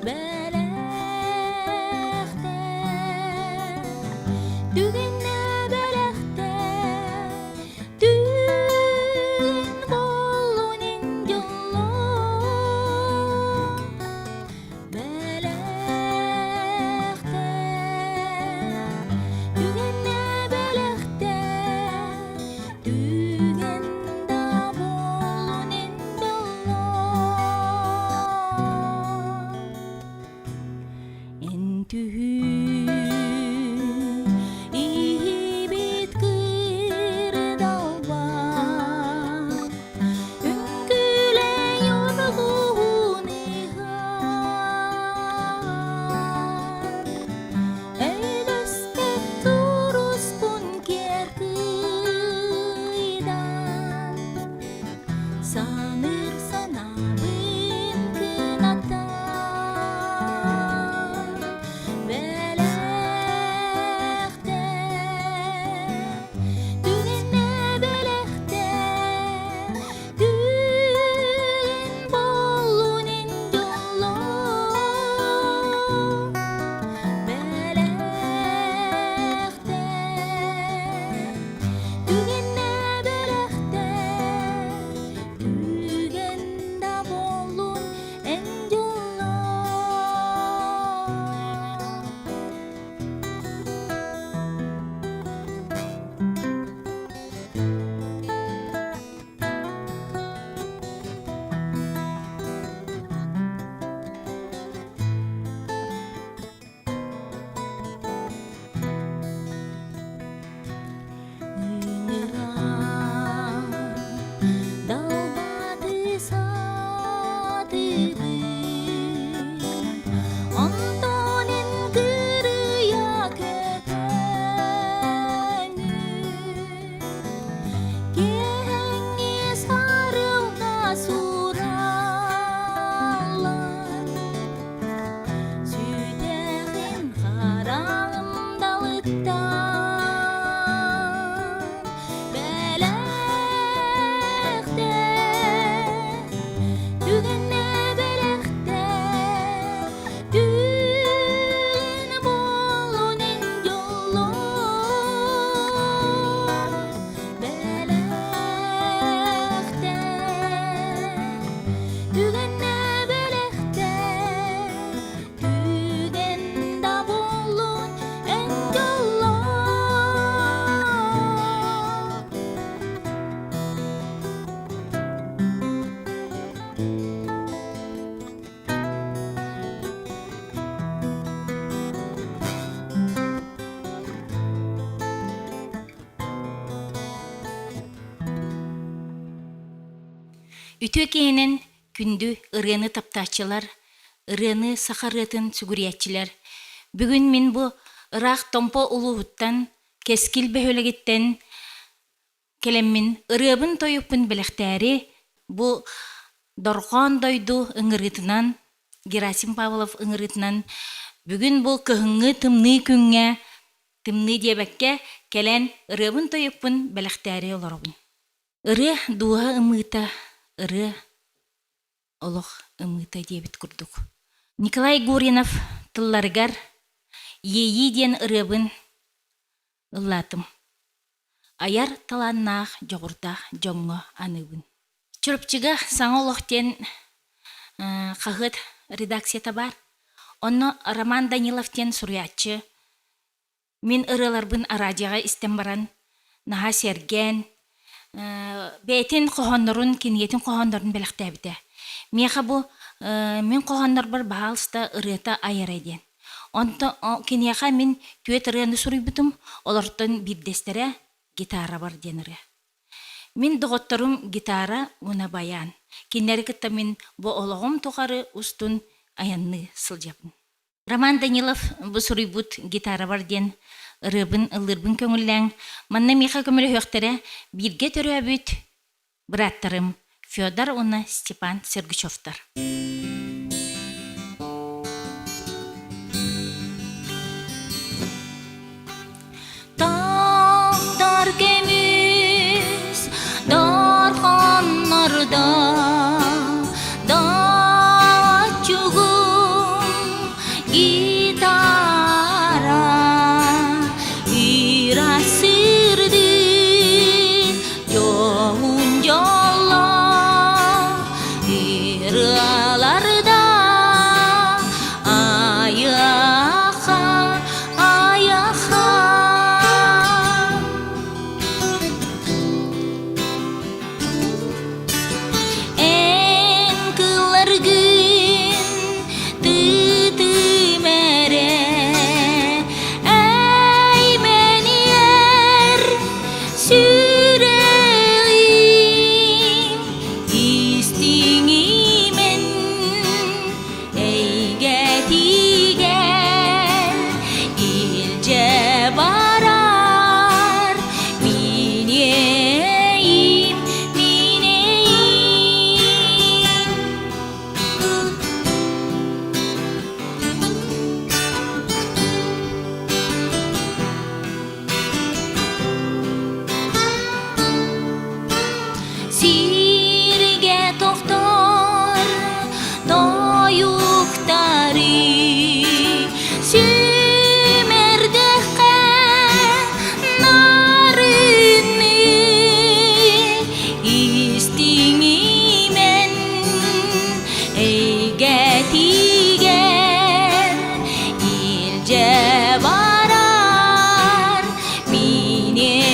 Belekte, düğüne belekte, düğün bollunin yollu. Belekte, düğüne belekte, düğün da bollunin yollu. Entühü ihibit kırdalba ünküle yorgun ihan eylöspek turus pun kerkıdan sanır sanabın kınatan belekte düğüne belekte düğün bollunin yollu belekte düğüne belekte düğün da bollun en yollu. Dalbatı sadıbı Antonin kırıya kökönü Gehengi sarılda surallar Südehin karağım dalıttan belekte düğüne belekte düğün bollunin yollu belekte düğüne belekte düğün da bollun en yollu. Ütөкейінен күнді ырыны таптачылар, ырыны сақарытын сүгүриятчилар. Бүгін мен бұ ырақ томпо улуғыттан, кескіл бөхөлегеттен келеммин ырыбын тойыппын біліқтәрі бұ дорған дойду ыңырытынан, Герасим Павлов ыңырытынан бүгін бұл кыһыңы тымны күнге, тымны дебекке келен ырыбын тойыппын біліқтәрі оларыбын. Ыры дуға ымыта, ыры олық ымыта дебет күрдік. Николай Гуринов тылларгар ейі ден ырыбын ыллатым. Аяр таланнақ жоғырда жоңғы аныбын. Чүріпчігі саңа олықтен қағыт редакцията бар. Оны Роман Даниловтен сұруятчы. Мен ырыларбын радиоға істен баран. Наға серген. Бәйтін қоғандырын, кенетін қоғандырын біліқтәбіді. Меға бұ мен қоғандар бар бағалыста ырыта айыр әден. Онты кенеға мен түйет ырыны сұруй бұтым, олардың биддестері гитара бар денірі. Мен дұғыттарым гитара уна баян. Кенері кітті мен бұ олығым тұғары ұстын аянны сылжапын. Роман Данилов бұ сұруй бұт гитара бар ден ырыбын ылырбын көңілләң. Манна меха көмілі хөқтері бірге түрі өбіт браттарым Федор уна Степан Сергачевтар. Tağlar gemiz darhanlarda da çuğum Sirge doktor doyuktari sümerdekhe narini istingimen eygetiger ilce varar mineyim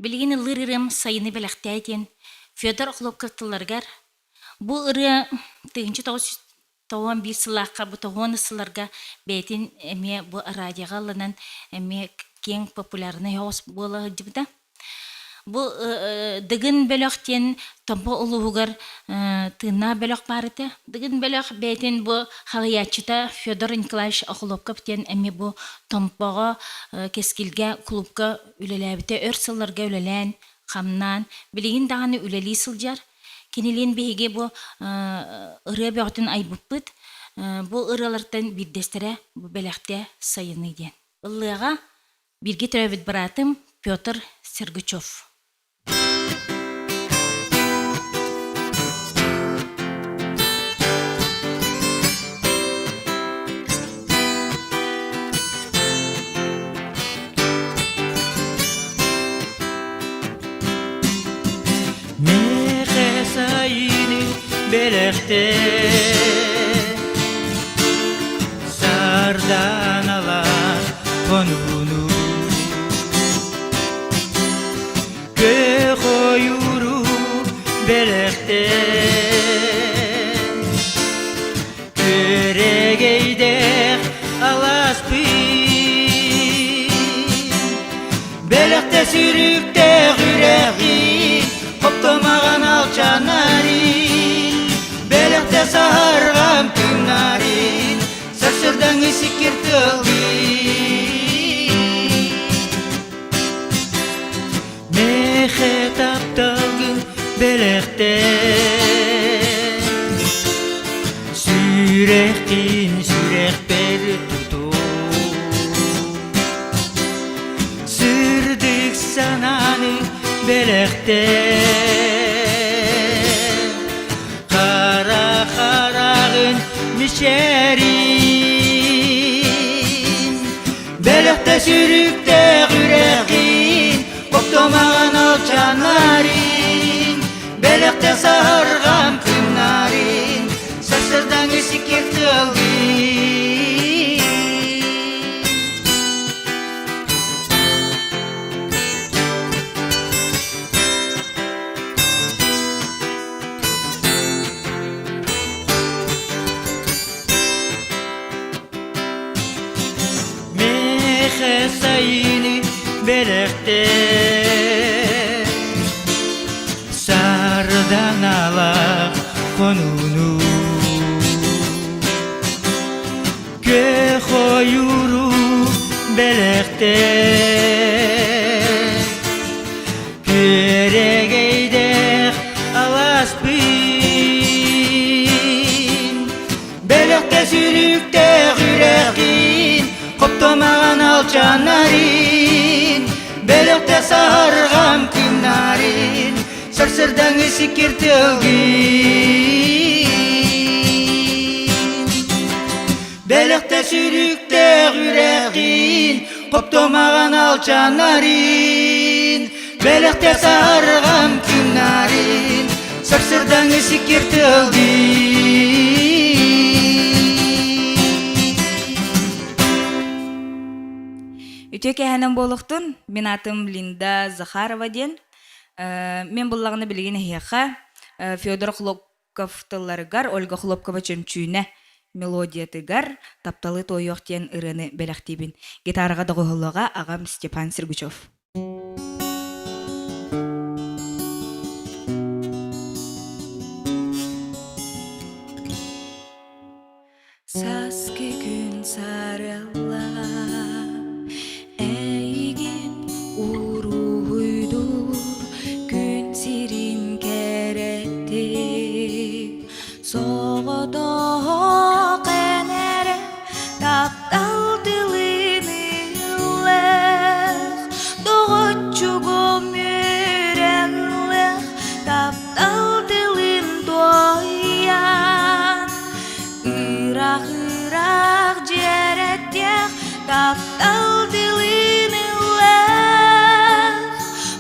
Билигин ыллыр ырым сайыны белэхтәйтен Федор Хлопковтыларгар бу ыры тыгынчы тоғын бир сылаққа бу тоғын сыларга бәйтин эме бу радиоға алынан эме кең популярны яос бола жибда. Бу дыгын бөлөктен томпо улугар тына бөлөк барыты. Дыгын бөлөк бәйтин бу халыячыта Федор Николаевич Хлопковтен эме бу томпого кескилге клубка үлеләбите өрсылларга үлелән камнан билигин даганы үлели сылжар. Кинилен беге бу ыры бөтен айбыппыт. Бу ырылардан биддестере бу беләхтә сайыны ден. Ыллыга бирге төрөбүт баратым Петр Сергачев. Belekte sardan alar konunu Kö koyuru belekte Köregeyde alaspi Belekte sürükte yüreği Koptomagan alçanari Belekte sahargam künarin Sarsırdan isikir tılgi Mehe taptalgın belekte Sürekin sürek bir tutu Sırdık sananı belekte Mişerin Belekte sürükte yüreğin Koptomagan alçanlarin Belekte sargam kınarin Sarsırdan isikir tılgin Sayını belekte Sardan alak konunu Kö koyuru belekte Köregeyde alaspin Belekte sürükte yüreğin Koptomagan alçanarin Belekte sahargam künarin Sarsırdan isikir tılgin Belekte sürükte yüreğin Koptomagan alçanarin Belekte sahargam künarin Sarsırdan isikir tılgin Үтө кэһэнэн болуктун, мен атым Линда Захарова ден. Мен буллагыны билигин хияха Федор Хлопков тылларыгар, Ольга Хлопкова чөмчүүнэ мелодиятыгар тапталы тойох тен ырыны белектибин. Гитарага дагыһыллага агам Степан Сергучев. Саски күн сарыла эйгин уруйду күн сирин керетти соғыда кенере таптал дилини лех догочугом юрелех таптал дилин доян Irak jeretyak taптал dilini leh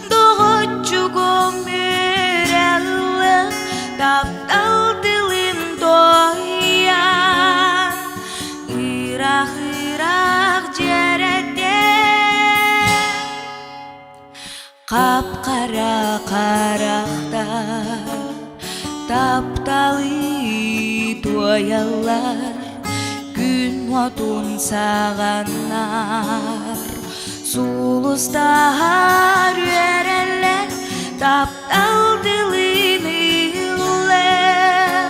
Doğuçugum yüreleh taптал dilin doyan Irak jeretyak Kapkara karakter Тапталы тоялар күн отун сағанар сулустар үйерелер таптал дилини үлер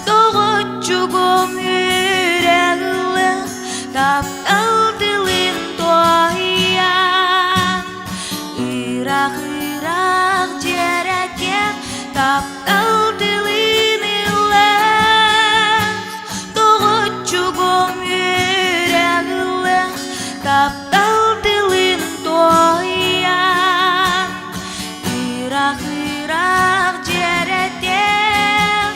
тоғытчугум үйерелер таптал дилин тоян Irak жереткен таптал дилини лех Доғытчугум юрелех таптал дилин тоян Irak жереткен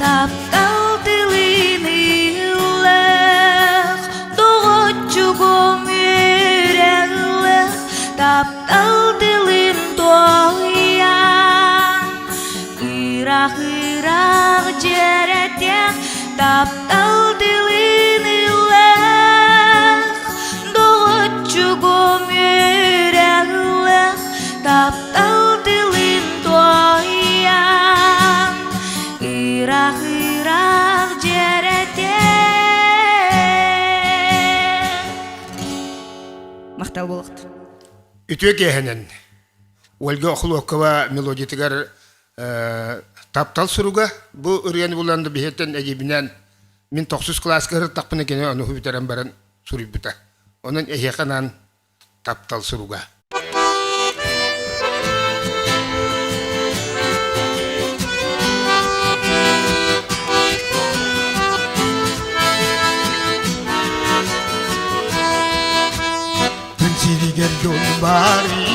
Таптал дилини лех Доғытчугум юрелех таптал дилин тоян Irak жеретек таптал дилини лех Доғытчугум юрелех таптал дилин тоян Irak жеретек Мақтал болуқты. Үтө кэһэнэн Ольга Хлопкова мелодиятыгар таптал суруга бу үрген буланды бихеттен әгибинен мен 9 класска тақпын екені оны хүбітерен баран суруй бұта. Onun ehekanan таптал суруга. Siriger yol bari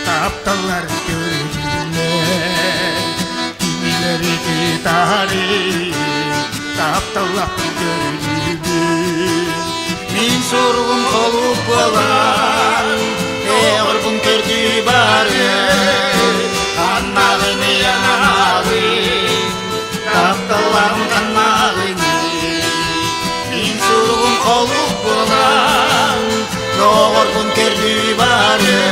taptallar görünler kimileri gitari taptallar görünür min sorun olup olan orbun kerdi bari anmağını yanağı taptallarım kanmağını min sorun olup olan Doğurgun kerdi bari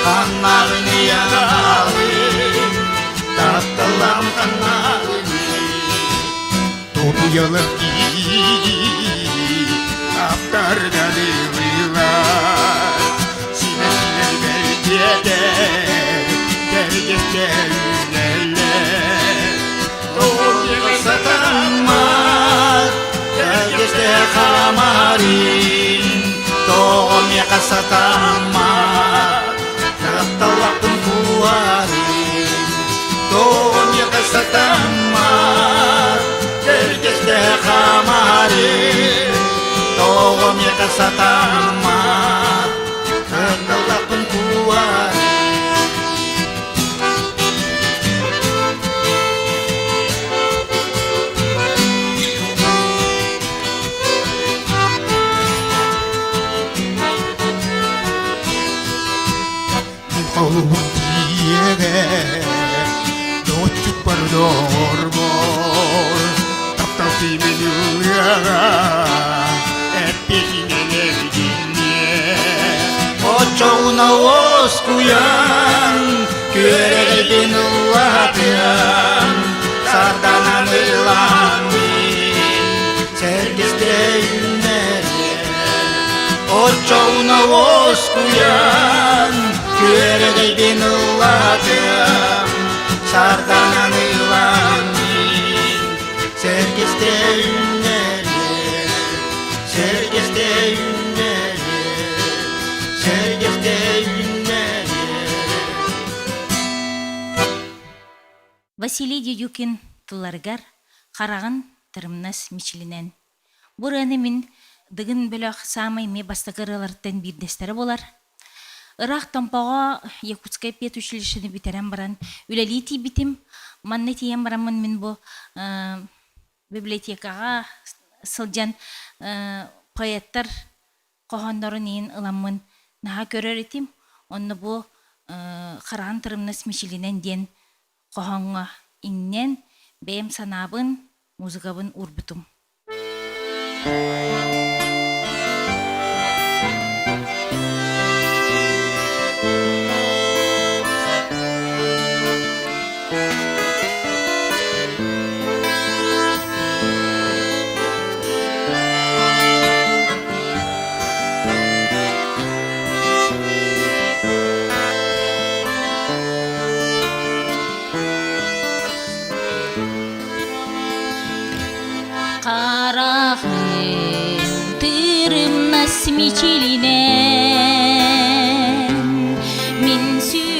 Kanmağını yanağın Tatlılam kanmağını Topu yalıp ki Aftar galeriler Sine sine belgeler Gergeçler yüzeller Doğur yılı satanmaz Gergeçler kamarin To'om yakasatama Nagtalakong buharin To'om yakasatama Terges de kamarin To'om yakasatama Nagtalakong buharin Olubuk diyege Doğuçuk barıdor bor Taptal kıymenin yaga Etpekine dinle Ochouna oskuyan Küreğin ulatyan Sardanan ılamin Sergiste ünleryen Ochouna oskuyan Küreğin ulatyan Sardanan ılamin Sergiste ünleryen Sergiste ünleryen Sergiste ünleryen Василий Дедюкин туларгар қарағын тырымнас мичилинен. Бураны мин дыгын бөлөк самай ме бастагыралардан бирдестері болар. Ырақ тампаға Якутская пет училищені битерен баран. Үлелити битим, манны тиен барамын мин бу библиотекаға сылжан поэттар қоғандарын ең ыламын. Наға көрер етим, онны бу қарағын тырымнас мичилинен ден қоғанға иннен бәйім санабын, музыкабын урбутум. Қарағын тырымнас мичилинен Мин сүрехпин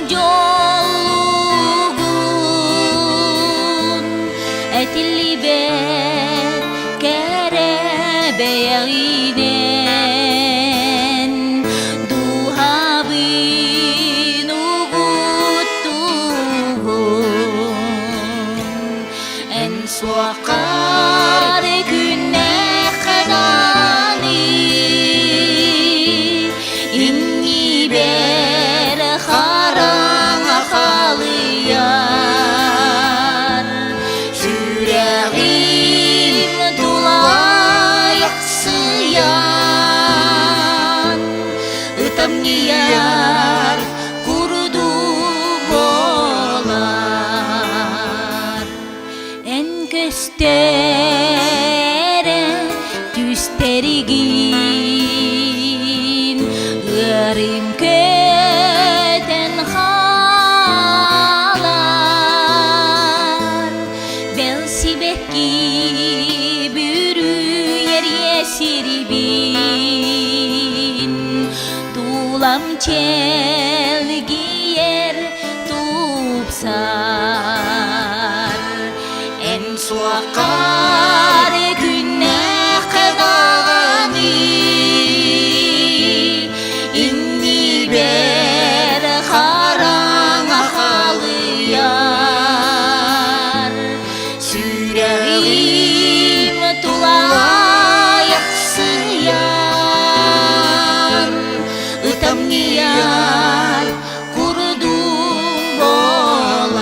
жолугун Әтілі бәр кәрәбәйінен Духабын уғыттуғын En suakar günne kadani inni ber haranga kalıyar Yüreğim dolayaksıyan Itam niyar kurudu bolar En köstere tüsterigin Gırim köten halar Bel sibeki bürü yer yesiribin Tulam çelgi yer tupsar En suakar günne kadani inni ber haranga kalıyar Süreğim tulayaksıyan Itam niyar kurudum bolar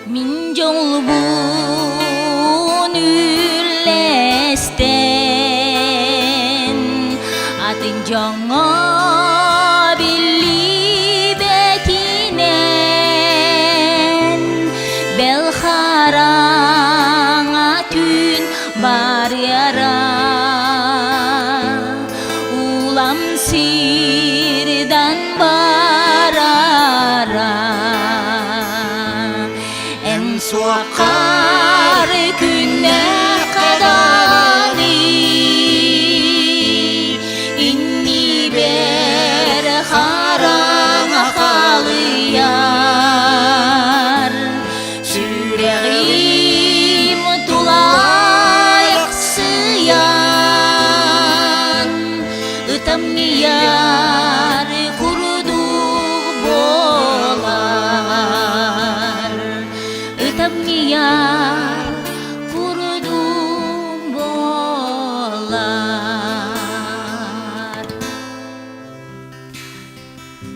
Min jolbun üllesten Atın jonga billi betinen Bel haranga tün bar yara Ulam sirdan barara En suakar günne kadani inni be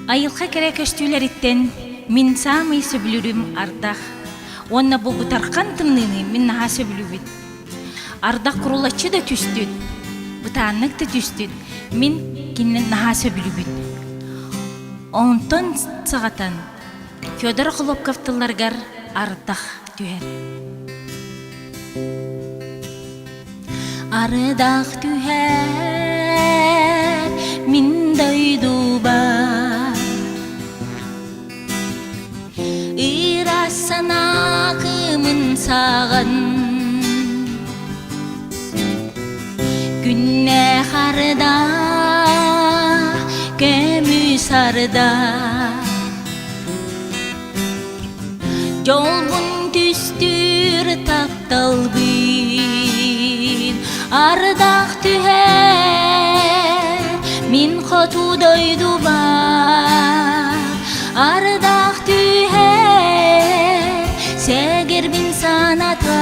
Айылға кере көстүлеріттен мен самый сөбілірім ардақ. Онна бұл бұтарқан тымныны мен наға сөбілібіт. Ардақ құрулачы да түстүд, бұтанық да түстүд, мен кеннен наға сөбілібіт. Онтон сағатан Федор Хлопковтыларгар ардақ түхер. Ардақ түхер, мен дойду бар. Ирасана кымын саған, күнне қарда, көмі сарда. Жолбун түстүр тапталбын, ардақ түхер, мен хоту дойду бар. Ардақ түхер, сегер бин санатан.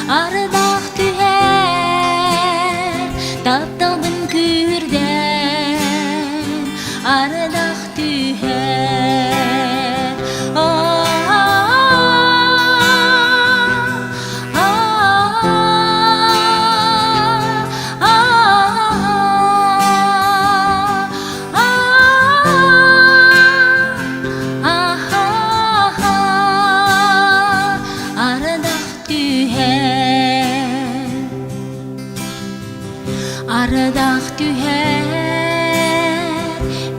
Ардақ түхер, тапталбын күрден. Ардақ түхер. Ардақ түхер,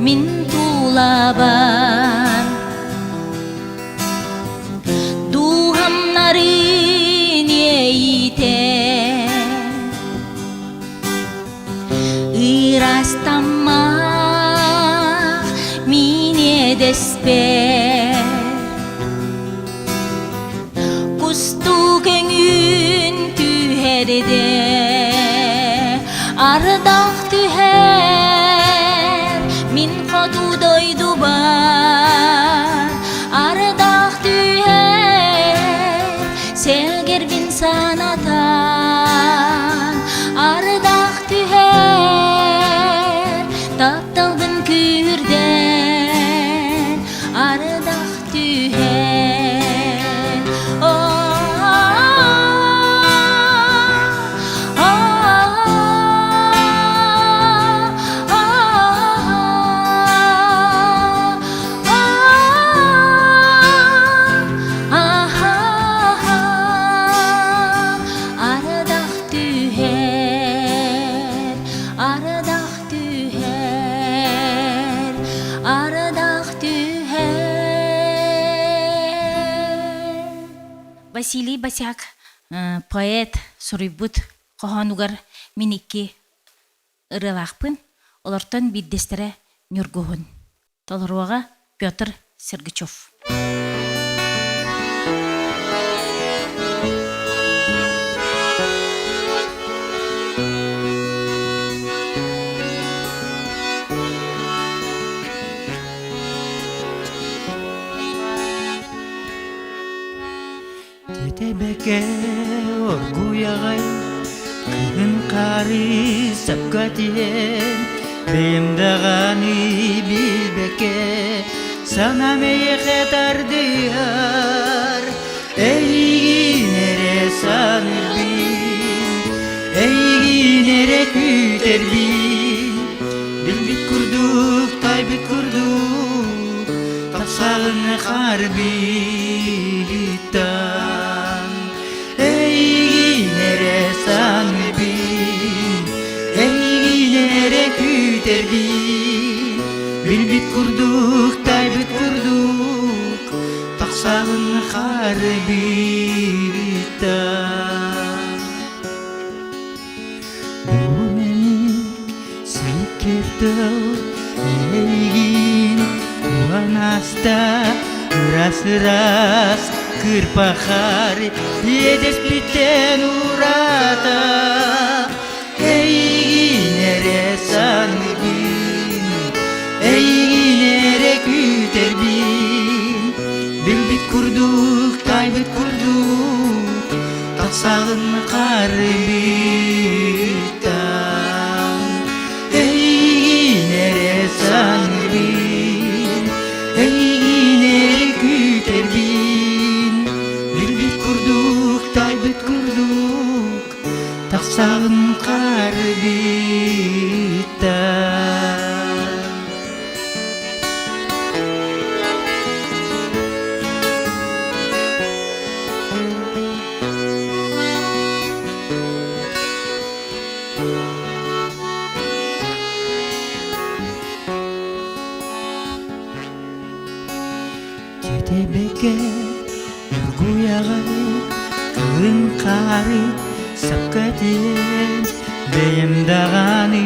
мен тулабан. Дуғамнарын ейтен, ырастамақ мен едеспер. Кусту көңін түхерде, ардақ түхер, мен хоту дойду бар. Ардақ түхер, сегер бин санатан. Ардақ түхер, тапталбын күрден. Ардақ түхер. Василий Басяк, поэт, сурыйбут, қоғанугар миникки ырылақпын, олартан биддестері нүргуғын. Толыруаға Петр Сергачев. Тетебеке оргуягай, күн қари сапқа тиен, бейімдағаны білбеке, сана мейхе тардияр. Эйгинере санырбин, эйгинере күтербин, билбит күрдік, тайбит күрдік, тақсағын қарбиттан. Эйгинере санырбин, эйгинере күтербин, билбит күрдік, тайбит күрдік, тақсағын қарбиттан. Бұл менің сүйкерділ, эйгин уанаста, ырас-ырас кырпахар, едес биттен урата. Эйгинере санырбин, эйгинере күтербин, билбит күрдік, тайбит күрдік, тақсағын қарбиттан. Эйгинере санырбин, tebeke urguyagay kırın kari sakkatin beyim dağani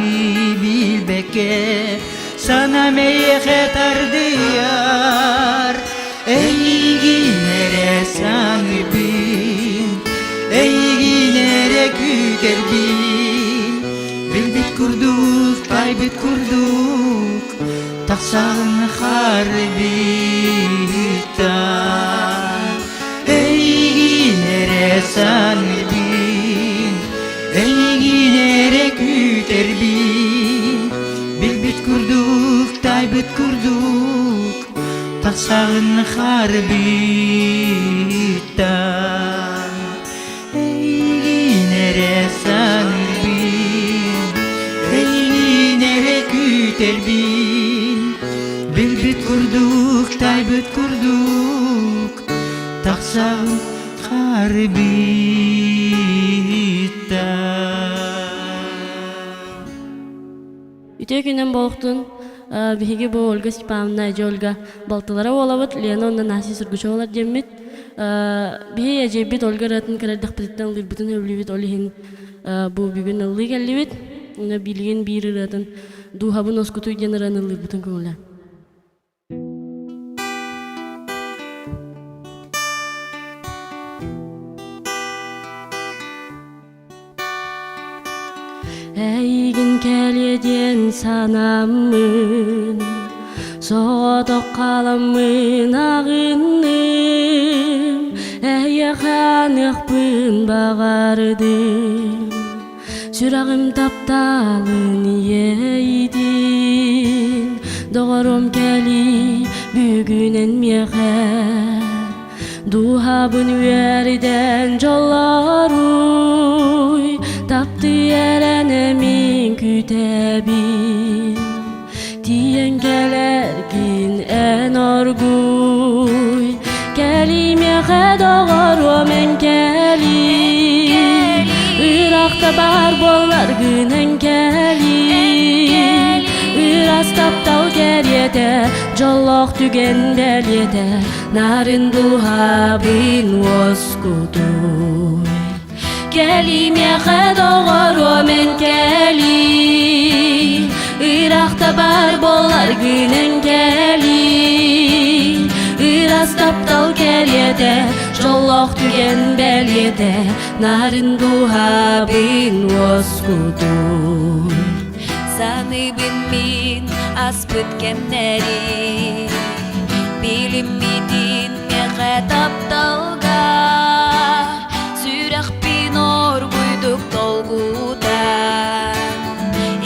bilbeke sana meyhe tardiyar Eyginere sanbin Eyginere küterbin Bilbit kurduk, taybit kurduk Taksağın harbitan Eyginere sanbin Eyginere küterbin Bilbit kurduk, taybit kurduk Taksağın harbitan Eyginere sanbin Eyginere küterbin Bilbit kurduk, taybit kurduk Taksağın harbitan Үтө күнен болуктун биһиги бу Ольга Степановна эже Ольга балтылара олабыт Лена онна наси сургуча жеммит биһи эжебит Ольга ратын карардахпытыттан ылырбытын өвлүбүт олихин бу бүгүн ыллы келлибит уна билген бири ратын духабын оскутуй денеран ылырбытын көңүлө Эйгин келеден санамын Соғдық қаламын ағыным Әйе қанықпын бағардым Сүрағым тапталын ейдин Доғырым кәли бүгінен меға Духабын верден жолларуй Taptı yerene min kütebin Diyen gelergin en orguy Kelime doğar o men keli Irak'ta bar bollar günen keli Iras taptal geriyete Jolloq tügen beliyete Narin duhabin oskuduy Kelime doğar o men keli Irak'ta bar bollar günen keli Iras taptal geriyete Jolloq tügen beliyete Narin duhabin oskuduy Sanıbın min aspıt kemleri Bilim midin meğe taptalga Sürek bin orguyduk dolgudan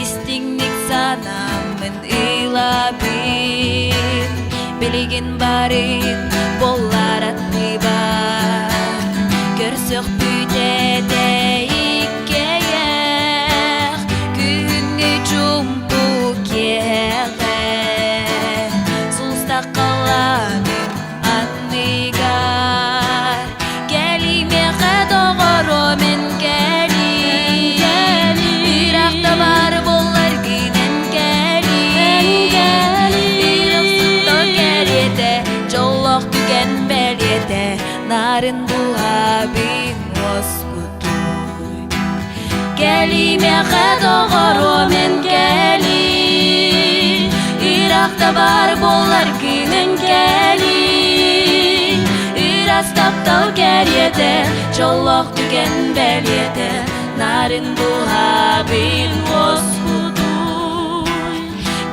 İstinglik sanamın ilabin Bilgin barin bollar atmı bar Görsük bütede ikkeyer Günü cumpu keğer Sulsta kalanın annigar Kelime doğar o men keli Irak'ta var bollar günen keli Irak sıkta geriyete Jolloq tügen beliyete Narin duhabin oskutuy Kelime doğar o men keli Irak'ta var bollar günen keli Iras taptal geriyete Jolloq tügen beliyete Narin duhabin oskuduy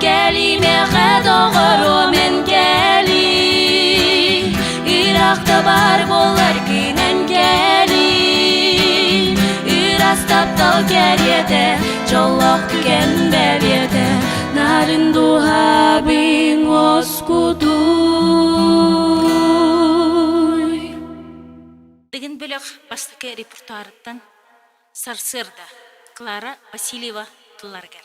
Kelime doğar o men keli Irak'ta bar bollar günen keli Iras taptal geriyete Jolloq tügen beliyete Narin duhabin oskuduy Деген бөлек бастықы репертуарыттан Сарсырда Клара Васильева Туларгар.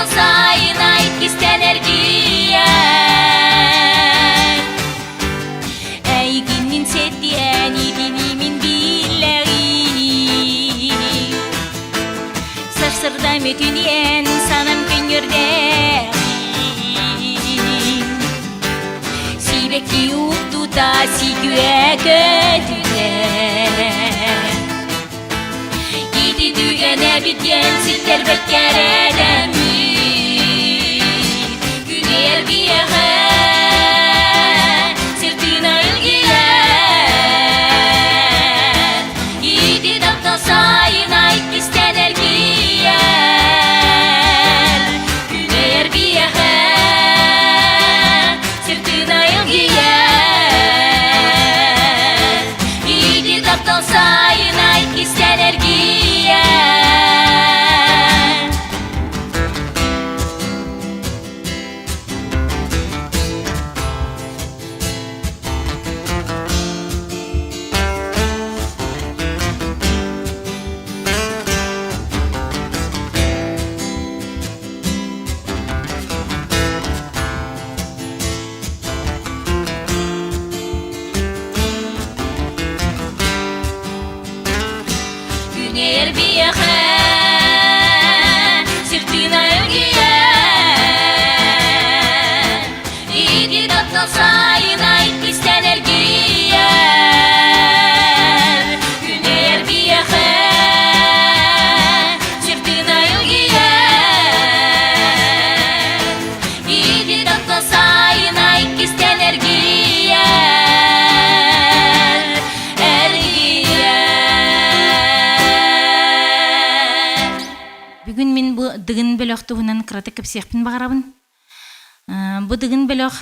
taptan sayına istener giyer Ey günün settiyen idinimin billeri Sırsırda mütüniyen sanam küngürde Sibekli uktu da sigüe kötüler Yedi düğene bitken sitter bekker edemir Güler bir yaha sırtına ilgiler Yedi daptan sayına istener giyer Güler bir yaha sırtına ilgiler Yedi daptan sayına istener giyer Güner bir yaha sırtına ilgiler Yedi daptan sayına istener giyer Güner bir yaha sırtına ilgiler Yedi daptan sayına istener giyer Бүгін мен бұл дығын бөліқтігінен қыраты көпсекпін бағарабын. Бұл дығын бөліқ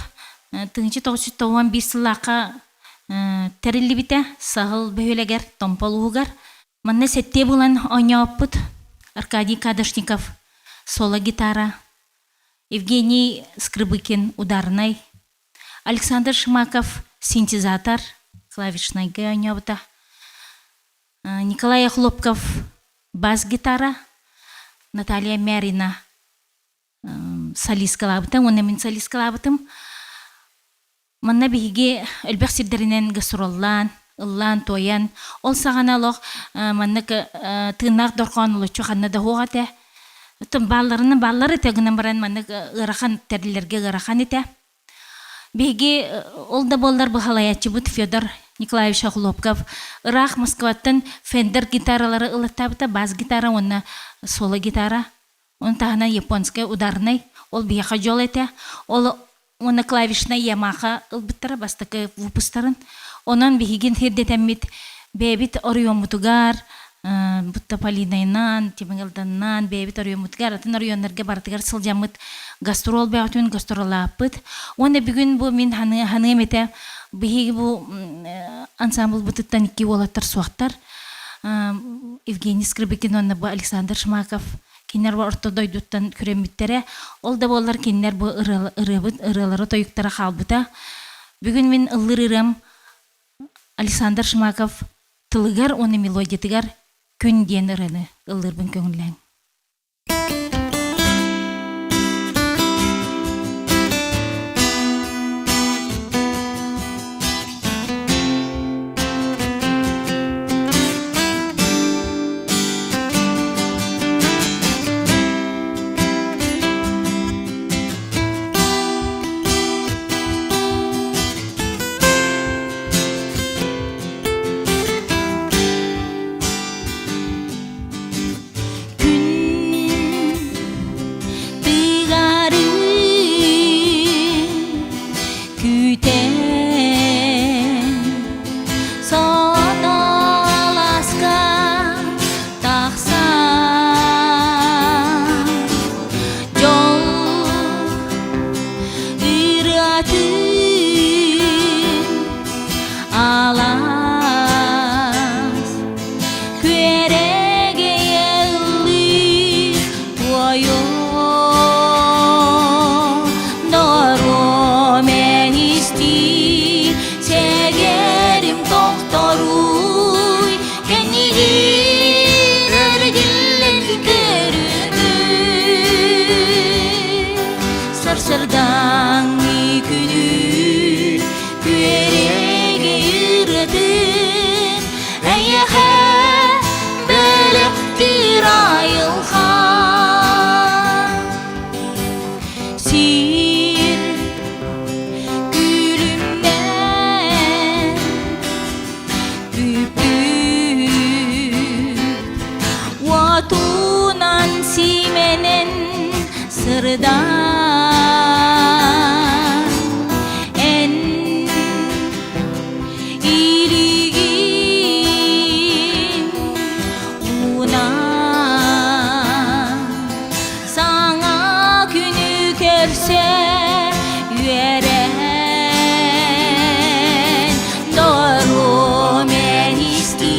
1991 сылаққа тәрілі біте сағыл бөйлегер, томполуғығар. Манна сәтте болан ойна оппыт Аркадий Кадышников, соло гитара, Евгений Скрыбыкин, ударный, Александр Шмаков, синтезатор, клавишный ойна опыта, Николай Хлопков, бас-гитара, Наталья Мярина солистка лабытым, оны мен солистка лабытым. Манна биге элбек сирдеринен гастроллан, ыллан, тоян. Ол сағана лоқ манна тыынақ дорқан ұлы чоқанна да хоғаты. Баллары тегінен баран манна ғырақан тәрілерге ғырақан еті. Биге ол да болдар бұхалаятчы бұд Федор Николаевич Хлопков. Ирақ Москваттан фендер гитаралары ылыттабыта, бас гитара, оны соло гитара. Он тағына японская ударный. Ол бияқа жол еті. Ол оны клавишна Ямаха ылбыттара, бастықы выпустарын. Онан бігеген хердетеммит бәбіт орыйомутугар, бұтта Полинайнан, Тимеңелданнан, бәбіт орыйомутугар, атын орыйонларға бартығар сылжамыт гастрол бәутын гастролапыт. Оны бүгін бұл мен ханығым еті бігегі бұл ансамбл бұтыттан екі олаттар суақтар. Евгений Скрыбыкин, оны бұл Александр Шмаков, кенер бұл ортодойдуттан күреміттері. Ол да болар кенер бұл ырылары тойықтара қалбыта. Бүгін мен ылыр Александр Шмаков тылыгар, оны мелодиятыгар күн ден ырыны ылырбын көңілләң. сырдан эн илигин уна саңа күнү көрсө үйөрен дору мен исти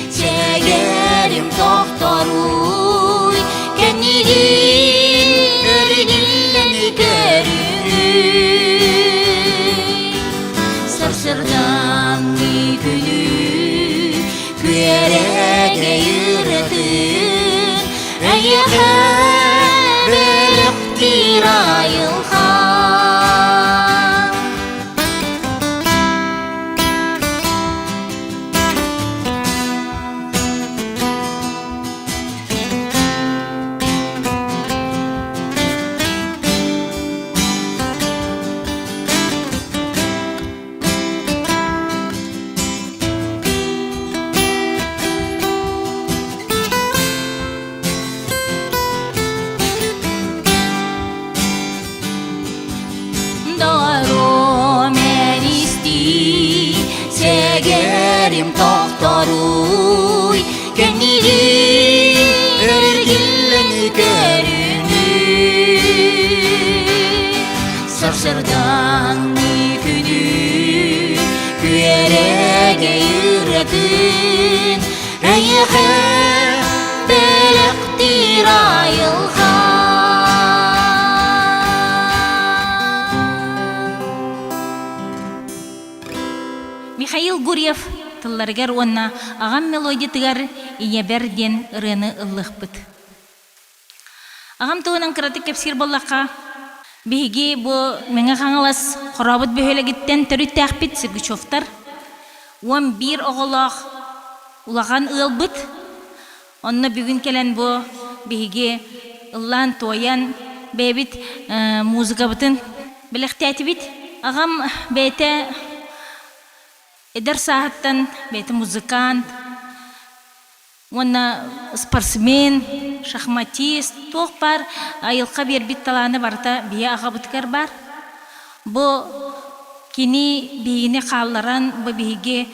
сегерим тохторуй кеннигин өргиллени көрүй сырсырдан күнү күереге юрытын әйеқі беліктер айылхан Doğru men isti segerim tohtoruy Gönlüm örgilleni görünür Sarsırdan günü küyerege yürekün Eyhe belektir ayılhan Михаил Гурьев тылларгар онна агам мелодия иеберден ырыны ыллыхпыт. Агам туынан кыраты кепсир боллакка биги бу меңе хаңалас хорабыт бөһөлегиттен төрүт тәхпит Сергучевтар 11 оголак улаган ылбыт. Онна бүгүн келен бу биги ыллан тоян бебит музыка бытын билектәти бит. Агам бете Эдер сааттан беті музыкант, онна спортсмен, шахматист, тоқ бар, айылқа бербит таланы барта бия аға бұткар бар. Бұ кені бейіне қалларан, бұ бейге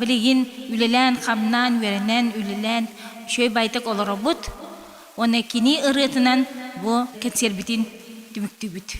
білеген үлелен, қамнан, веренен, үлелен, шөй байтық олары бұд. Оны кені ұрытынан бұ кетсербітін түмікті бүт.